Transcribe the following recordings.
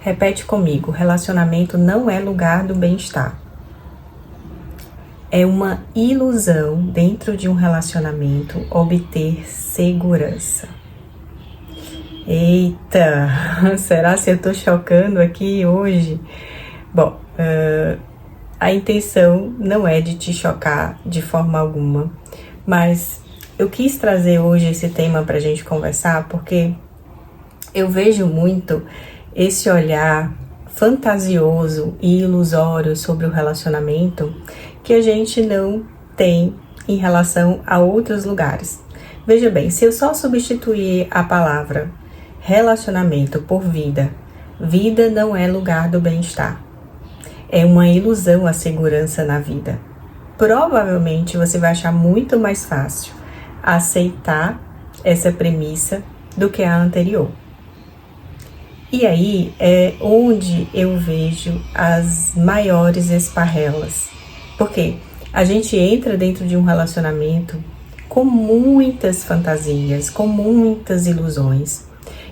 Repete comigo: relacionamento não é lugar do bem-estar. É uma ilusão dentro de um relacionamento obter segurança. Eita, será que eu tô chocando aqui hoje? Bom, a intenção não é de te chocar de forma alguma, mas eu quis trazer hoje esse tema pra gente conversar porque eu vejo muito esse olhar fantasioso e ilusório sobre o relacionamento que a gente não tem em relação a outros lugares. Veja bem, se eu só substituir a palavra relacionamento por vida, vida não é lugar do bem-estar. É uma ilusão a segurança na vida. Provavelmente você vai achar muito mais fácil aceitar essa premissa do que a anterior. E aí é onde eu vejo as maiores esparrelas. Porque a gente entra dentro de um relacionamento com muitas fantasias, com muitas ilusões,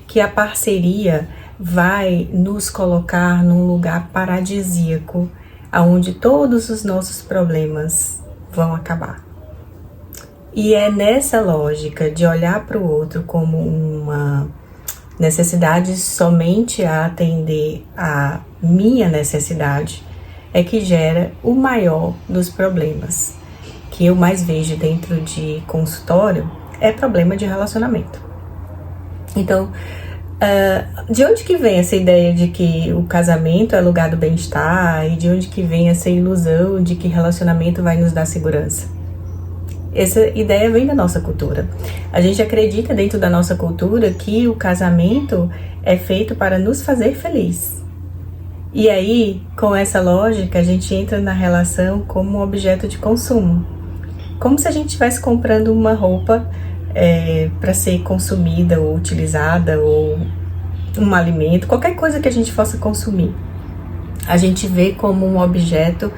que a parceria vai nos colocar num lugar paradisíaco, onde todos os nossos problemas vão acabar. E é nessa lógica de olhar para o outro como uma necessidade somente a atender a minha necessidade, é que gera o maior dos problemas. Que eu mais vejo dentro de consultório é problema de relacionamento. Então, de onde que vem essa ideia de que o casamento é lugar do bem-estar e de onde que vem essa ilusão de que relacionamento vai nos dar segurança? Essa ideia vem da nossa cultura. A gente acredita dentro da nossa cultura que o casamento é feito para nos fazer felizes. E aí, com essa lógica, a gente entra na relação como um objeto de consumo. Como se a gente estivesse comprando uma roupa para ser consumida ou utilizada, ou um alimento, qualquer coisa que a gente possa consumir. A gente vê como um objeto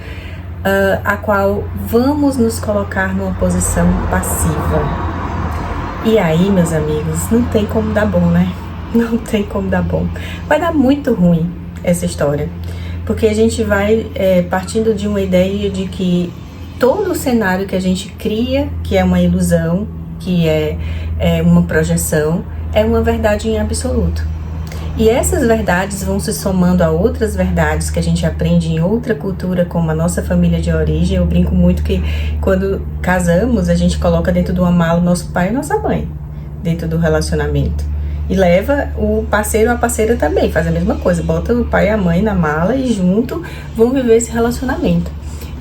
a qual vamos nos colocar numa posição passiva. E aí, meus amigos, não tem como dar bom, né? Não tem como dar bom. Vai dar muito ruim essa história, porque a gente vai partindo de uma ideia de que todo o cenário que a gente cria, que é uma ilusão, que é uma projeção, é uma verdade em absoluto. E essas verdades vão se somando a outras verdades que a gente aprende em outra cultura, como a nossa família de origem. Eu brinco muito que quando casamos, a gente coloca dentro de uma mala o nosso pai e nossa mãe, dentro do relacionamento. E leva o parceiro ou a parceira também, faz a mesma coisa, bota o pai e a mãe na mala e junto vão viver esse relacionamento.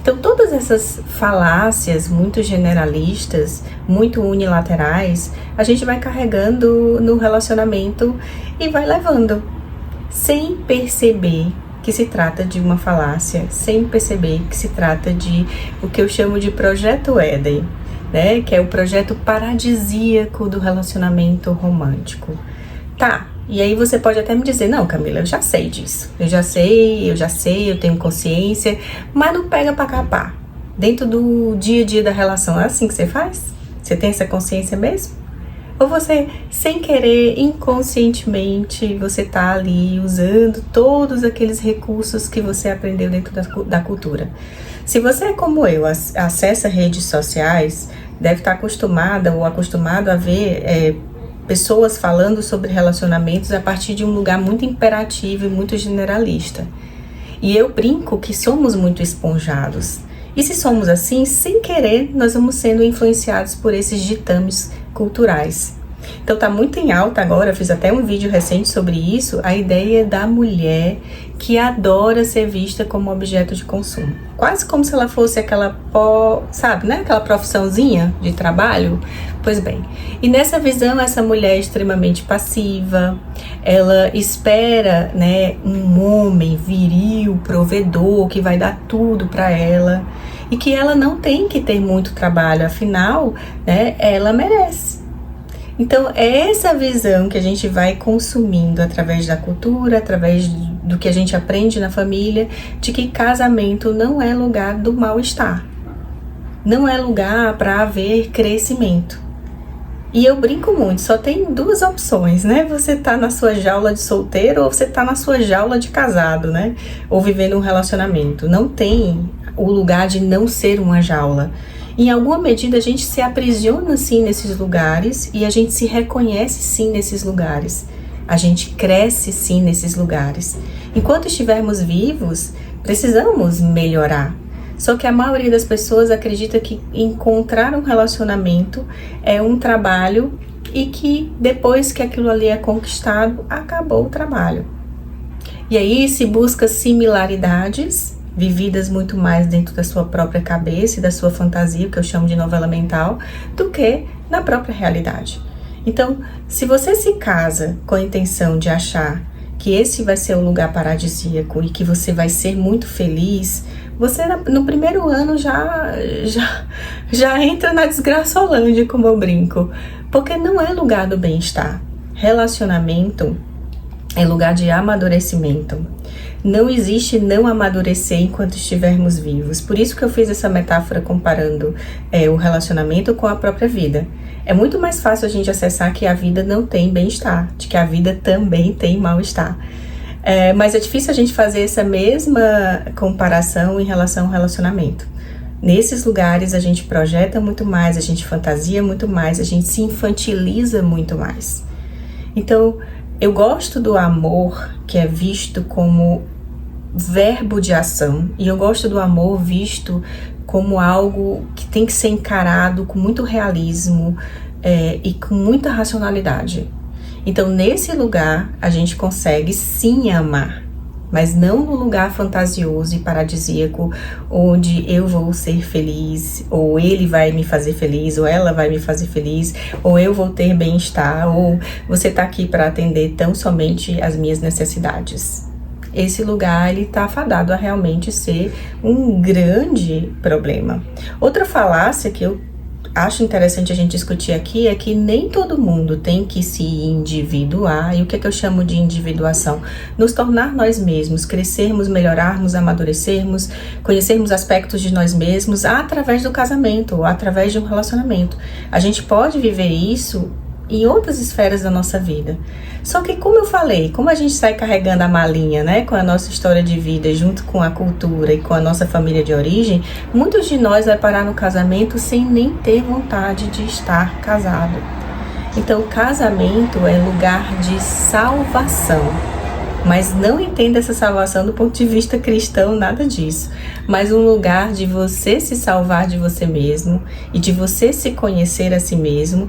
Então, todas essas falácias muito generalistas, muito unilaterais, a gente vai carregando no relacionamento e vai levando, sem perceber que se trata de uma falácia, sem perceber que se trata de o que eu chamo de projeto Éden, né? Que é o projeto paradisíaco do relacionamento romântico. Tá, e aí você pode até me dizer, não, Camila, eu já sei disso, eu já sei, eu tenho consciência, mas não pega pra capar. Dentro do dia a dia da relação, é assim que você faz? Você tem essa consciência mesmo? Ou você, sem querer, inconscientemente, você tá ali usando todos aqueles recursos que você aprendeu dentro da cultura? Se você é como eu, acessa redes sociais, deve estar acostumada ou acostumado a ver pessoas falando sobre relacionamentos a partir de um lugar muito imperativo e muito generalista. E eu brinco que somos muito esponjados. E se somos assim, sem querer, nós vamos sendo influenciados por esses ditames culturais. Então tá muito em alta agora, eu fiz até um vídeo recente sobre isso, a ideia da mulher que adora ser vista como objeto de consumo. Quase como se ela fosse aquela, sabe, né? Aquela profissãozinha de trabalho. Pois bem, e nessa visão, essa mulher é extremamente passiva, ela espera, né, um homem viril, provedor, que vai dar tudo para ela, e que ela não tem que ter muito trabalho, afinal, né, ela merece. Então, é essa visão que a gente vai consumindo através da cultura, através do que a gente aprende na família, de que casamento não é lugar do mal-estar. Não é lugar para haver crescimento. E eu brinco muito, só tem duas opções, né? Você tá na sua jaula de solteiro ou você tá na sua jaula de casado, né? Ou vivendo um relacionamento. Não tem o lugar de não ser uma jaula. Em alguma medida a gente se aprisiona sim nesses lugares e a gente se reconhece sim nesses lugares. A gente cresce sim nesses lugares. Enquanto estivermos vivos, precisamos melhorar. Só que a maioria das pessoas acredita que encontrar um relacionamento é um trabalho e que depois que aquilo ali é conquistado, acabou o trabalho. E aí se busca similaridades, vividas muito mais dentro da sua própria cabeça e da sua fantasia, que eu chamo de novela mental, do que na própria realidade. Então, se você se casa com a intenção de achar que esse vai ser o lugar paradisíaco e que você vai ser muito feliz, você no primeiro ano já entra na desgraçolândia, como eu brinco, porque não é lugar do bem-estar. Relacionamento é lugar de amadurecimento. Não existe não amadurecer enquanto estivermos vivos. Por isso que eu fiz essa metáfora comparando o relacionamento com a própria vida. É muito mais fácil a gente acessar que a vida não tem bem-estar, de que a vida também tem mal-estar. Mas é difícil a gente fazer essa mesma comparação em relação ao relacionamento. Nesses lugares a gente projeta muito mais, a gente fantasia muito mais, a gente se infantiliza muito mais. Então, eu gosto do amor que é visto como verbo de ação, e eu gosto do amor visto como algo que tem que ser encarado com muito realismo e com muita racionalidade. Então, nesse lugar, a gente consegue sim amar, mas não no lugar fantasioso e paradisíaco, onde eu vou ser feliz, ou ele vai me fazer feliz, ou ela vai me fazer feliz, ou eu vou ter bem-estar, ou você está aqui para atender tão somente as minhas necessidades. Esse lugar, ele está fadado a realmente ser um grande problema. Outra falácia que eu acho interessante a gente discutir aqui é que nem todo mundo tem que se individuar. E o que é que eu chamo de individuação? Nos tornar nós mesmos, crescermos, melhorarmos, amadurecermos, conhecermos aspectos de nós mesmos através do casamento, ou através de um relacionamento. A gente pode viver isso em outras esferas da nossa vida. Só que, como eu falei, como a gente sai carregando a malinha, né, com a nossa história de vida, junto com a cultura e com a nossa família de origem, muitos de nós vai parar no casamento sem nem ter vontade de estar casado. Então, o casamento é lugar de salvação. Mas não entenda essa salvação do ponto de vista cristão, nada disso. Mas um lugar de você se salvar de você mesmo e de você se conhecer a si mesmo,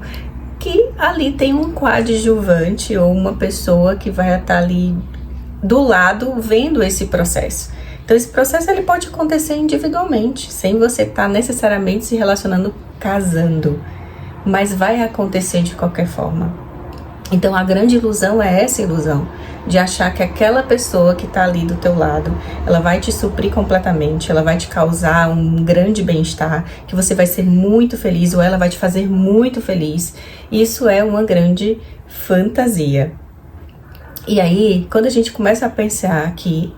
que ali tem um coadjuvante ou uma pessoa que vai estar ali do lado vendo esse processo. Então esse processo ele pode acontecer individualmente, sem você estar necessariamente se relacionando casando, mas vai acontecer de qualquer forma. Então a grande ilusão é essa ilusão, de achar que aquela pessoa que está ali do teu lado, ela vai te suprir completamente, ela vai te causar um grande bem-estar, que você vai ser muito feliz ou ela vai te fazer muito feliz. Isso é uma grande fantasia. E aí, quando a gente começa a pensar que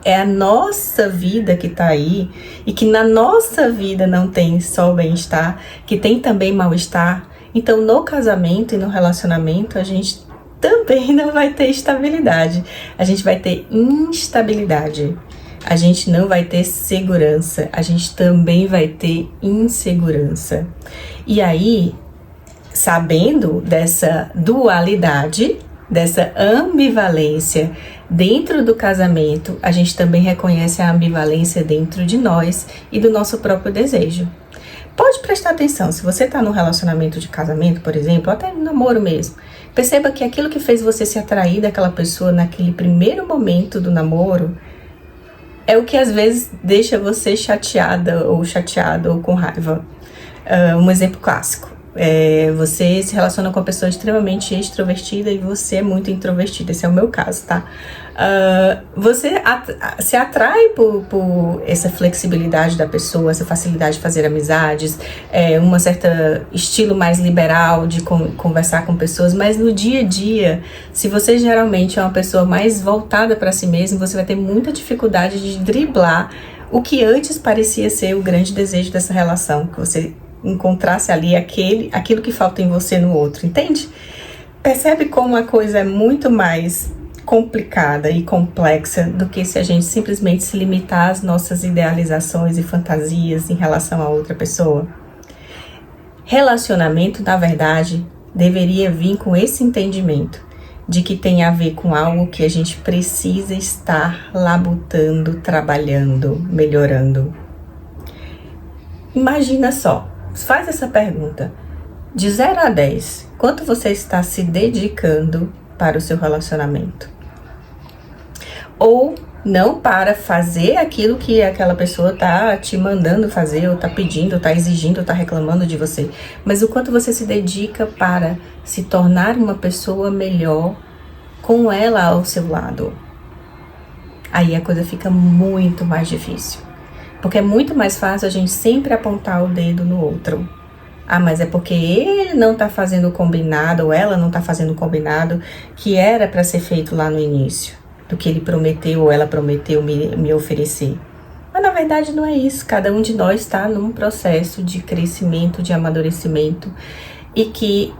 é a nossa vida que está aí e que na nossa vida não tem só bem-estar, que tem também mal-estar, então no casamento e no relacionamento a gente também não vai ter estabilidade, a gente vai ter instabilidade, a gente não vai ter segurança, a gente também vai ter insegurança. E aí, sabendo dessa dualidade, dessa ambivalência dentro do casamento, a gente também reconhece a ambivalência dentro de nós e do nosso próprio desejo. Pode prestar atenção, se você está num relacionamento de casamento, por exemplo, ou até no namoro mesmo, perceba que aquilo que fez você se atrair daquela pessoa naquele primeiro momento do namoro é o que às vezes deixa você chateada ou chateado ou com raiva. Um exemplo clássico. Você se relaciona com uma pessoa extremamente extrovertida e você é muito introvertida, esse é o meu caso, tá? Você se atrai por essa flexibilidade da pessoa, essa facilidade de fazer amizades, um certo estilo mais liberal de conversar com pessoas, mas no dia a dia, se você geralmente é uma pessoa mais voltada para si mesmo, você vai ter muita dificuldade de driblar o que antes parecia ser o grande desejo dessa relação, que você encontrasse ali aquilo que falta em você no outro, entende? Percebe como a coisa é muito mais complicada e complexa do que se a gente simplesmente se limitar às nossas idealizações e fantasias em relação a outra pessoa? Relacionamento, na verdade, deveria vir com esse entendimento de que tem a ver com algo que a gente precisa estar labutando, trabalhando, melhorando. Imagina só, faz essa pergunta. De 0 a 10, quanto você está se dedicando para o seu relacionamento? Ou não para fazer aquilo que aquela pessoa está te mandando fazer, ou está pedindo, ou está exigindo, ou está reclamando de você, mas o quanto você se dedica para se tornar uma pessoa melhor com ela ao seu lado. Aí a coisa fica muito mais difícil, porque é muito mais fácil a gente sempre apontar o dedo no outro. Ah, mas é porque ele não está fazendo o combinado, ou ela não está fazendo o combinado que era para ser feito lá no início, do que ele prometeu ou ela prometeu me oferecer. Mas na verdade não é isso. Cada um de nós está num processo de crescimento, de amadurecimento, e que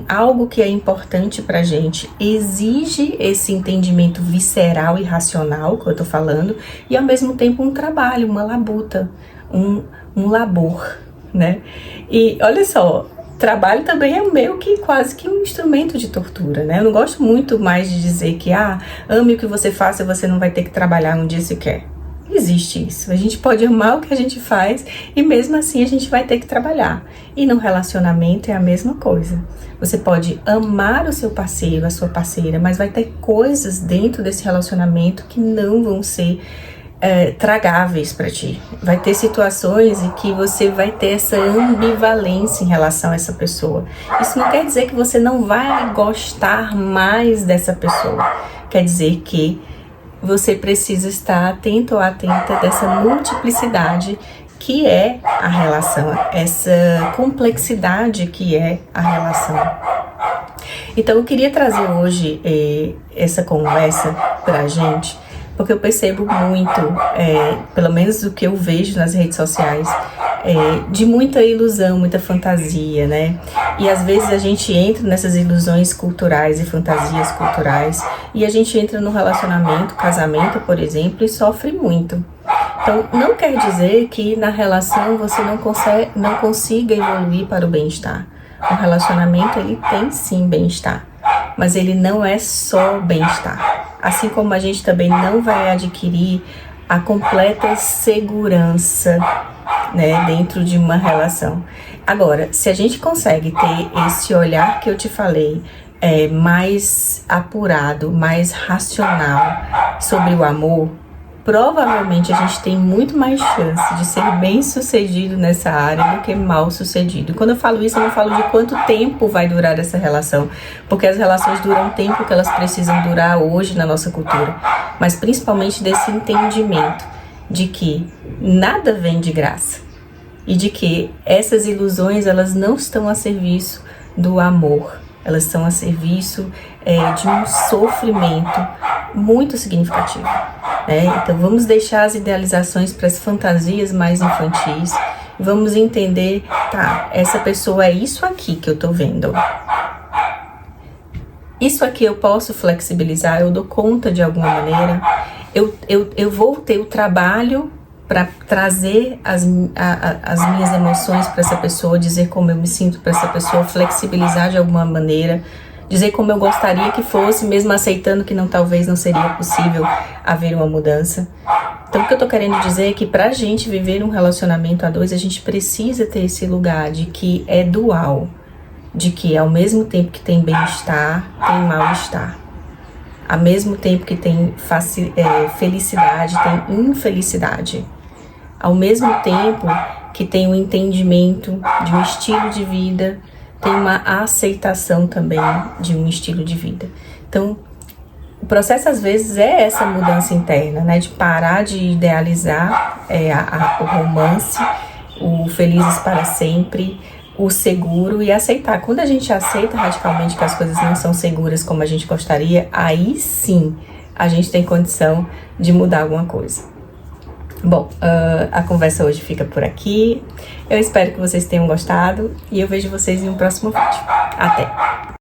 algo que é importante pra gente exige esse entendimento visceral e racional que eu tô falando, e ao mesmo tempo um trabalho, uma labuta, um labor, né? E olha só, trabalho também é meio que quase que um instrumento de tortura, né? Eu não gosto muito mais de dizer que, ame o que você faça e você não vai ter que trabalhar um dia sequer. Não existe isso. A gente pode amar o que a gente faz e mesmo assim a gente vai ter que trabalhar. E no relacionamento é a mesma coisa. Você pode amar o seu parceiro, a sua parceira, mas vai ter coisas dentro desse relacionamento que não vão ser tragáveis para ti. Vai ter situações em que você vai ter essa ambivalência em relação a essa pessoa. Isso não quer dizer que você não vai gostar mais dessa pessoa. Quer dizer que você precisa estar atento ou atenta dessa multiplicidade que é a relação, essa complexidade que é a relação. Então eu queria trazer hoje essa conversa pra gente, porque eu percebo muito, pelo menos o que eu vejo nas redes sociais, de muita ilusão, muita fantasia, né? E às vezes a gente entra nessas ilusões culturais e fantasias culturais e a gente entra no relacionamento, casamento, por exemplo, e sofre muito. Então, não quer dizer que na relação você não consiga evoluir para o bem-estar. O relacionamento, ele tem sim bem-estar, mas ele não é só bem-estar. Assim como a gente também não vai adquirir a completa segurança, né, dentro de uma relação. Agora, se a gente consegue ter esse olhar que eu te falei, mais apurado, mais racional sobre o amor, provavelmente a gente tem muito mais chance de ser bem sucedido nessa área do que mal sucedido. E quando eu falo isso, eu não falo de quanto tempo vai durar essa relação, porque as relações duram o tempo que elas precisam durar hoje na nossa cultura, mas principalmente desse entendimento de que nada vem de graça e de que essas ilusões, elas não estão a serviço do amor, elas estão a serviço de um sofrimento muito significativo. Então vamos deixar as idealizações para as fantasias mais infantis, vamos entender, essa pessoa é isso aqui que eu tô vendo. Isso aqui eu posso flexibilizar, eu dou conta de alguma maneira, eu vou ter o trabalho para trazer as minhas emoções para essa pessoa, dizer como eu me sinto para essa pessoa, flexibilizar de alguma maneira, dizer como eu gostaria que fosse, mesmo aceitando que talvez não seria possível haver uma mudança. Então o que eu tô querendo dizer é que pra gente viver um relacionamento a dois, a gente precisa ter esse lugar de que é dual, de que ao mesmo tempo que tem bem-estar, tem mal-estar. Ao mesmo tempo que tem felicidade, tem infelicidade. Ao mesmo tempo que tem um entendimento de um estilo de vida, tem uma aceitação também de um estilo de vida. Então, o processo às vezes é essa mudança interna, né? De parar de idealizar o romance, o felizes para sempre, o seguro, e aceitar. Quando a gente aceita radicalmente que as coisas não são seguras como a gente gostaria, aí sim a gente tem condição de mudar alguma coisa. Bom, a conversa hoje fica por aqui. Eu espero que vocês tenham gostado e eu vejo vocês em um próximo vídeo. Até!